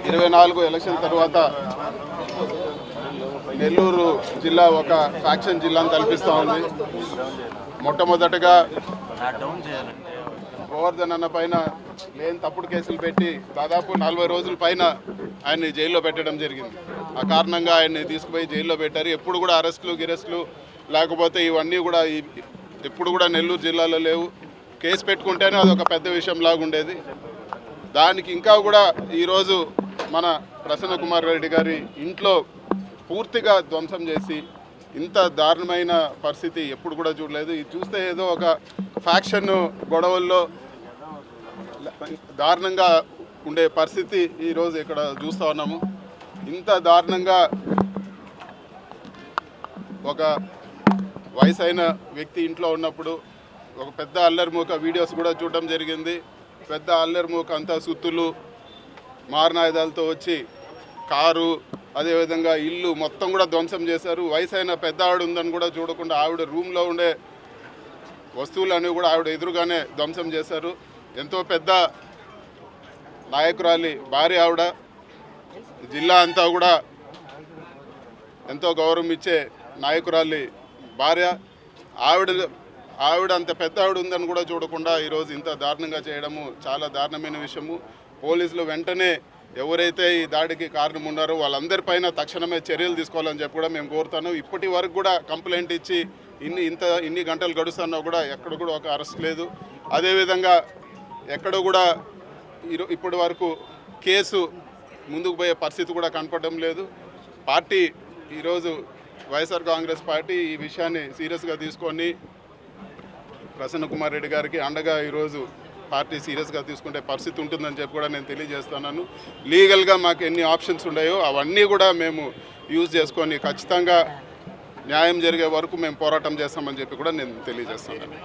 24 election తర్వాత నెల్లూరు జిల్లా ఒక ఫ్యాక్షన్ జిల్లాను తలపిస్తూ ఉంది. మొట్టమొదటగా గోవర్ధన్ అన్న పైన లేని తప్పుడు కేసులు పెట్టి దాదాపు 40 రోజుల పైన ఆయన్ని జైల్లో పెట్టడం జరిగింది. ఆ కారణంగా ఆయన్ని తీసుకుపోయి జైల్లో పెట్టారు. ఎప్పుడు కూడా అరెస్టులు లేకపోతే ఇవన్నీ కూడా ఎప్పుడు కూడా నెల్లూరు జిల్లాలో లేవు. కేసు పెట్టుకుంటేనే అదొక పెద్ద విషయంలాగా ఉండేది. దానికి ఇంకా కూడా ఈరోజు మన ప్రసన్న కుమార్ రెడ్డి గారి ఇంట్లో పూర్తిగా ధ్వంసం చేసి ఇంత దారుణమైన పరిస్థితి ఎప్పుడు కూడా చూడలేదు. ఇది చూస్తే ఏదో ఒక ఫ్యాక్షన్ గొడవల్లో దారుణంగా ఉండే పరిస్థితి ఈరోజు ఇక్కడ చూస్తూ ఉన్నాము. ఇంత దారుణంగా ఒక వయసైన వ్యక్తి ఇంట్లో ఉన్నప్పుడు ఒక పెద్ద అల్లరిమూక వీడియోస్ కూడా చూడడం జరిగింది. పెద్ద అల్లరిమూక అంతా సుత్తులు మారణాయుధాలతో వచ్చి కారు అదేవిధంగా ఇల్లు మొత్తం కూడా ధ్వంసం చేశారు. వయసైన పెద్ద ఆవిడ ఉందని కూడా చూడకుండా ఆవిడ రూమ్లో ఉండే వస్తువులన్నీ కూడా ఆవిడ ఎదురుగానే ధ్వంసం చేశారు. ఎంతో పెద్ద నాయకురాలి భార్య ఆవిడ, జిల్లా అంతా కూడా ఎంతో గౌరవం ఇచ్చే నాయకురాలి భార్య ఆవిడ అంత పెద్ద ఆవిడ ఉందని కూడా చూడకుండా ఈరోజు ఇంత దారుణంగా చేయడము చాలా దారుణమైన విషయము. పోలీసులు వెంటనే ఎవరైతే ఈ దాడికి కారణం ఉన్నారో వాళ్ళందరిపైన తక్షణమే చర్యలు తీసుకోవాలని చెప్పి కూడా మేము కోరుతాను. ఇప్పటి వరకు కూడా కంప్లైంట్ ఇచ్చి ఇన్ని గంటలు గడుస్తున్నా కూడా ఎక్కడ కూడా ఒక అరెస్ట్ లేదు. అదేవిధంగా ఎక్కడ కూడా ఇప్పటి వరకు కేసు ముందుకు పోయే పరిస్థితి కూడా కనపడడం లేదు. పార్టీ ఈరోజు వైఎస్ఆర్ కాంగ్రెస్ పార్టీ ఈ విషయాన్ని సీరియస్గా తీసుకొని ప్రసన్న కుమార్ రెడ్డి గారికి అండగా ఈరోజు పార్టీ సీరియస్గా తీసుకుంటే పరిస్థితి ఉంటుందని చెప్పి కూడా నేను తెలియజేస్తున్నాను. లీగల్గా మాకు ఎన్ని ఆప్షన్స్ ఉన్నాయో అవన్నీ కూడా మేము యూజ్ చేసుకొని ఖచ్చితంగా న్యాయం జరిగే వరకు మేము పోరాటం చేస్తామని చెప్పి కూడా నేను తెలియజేస్తున్నాను.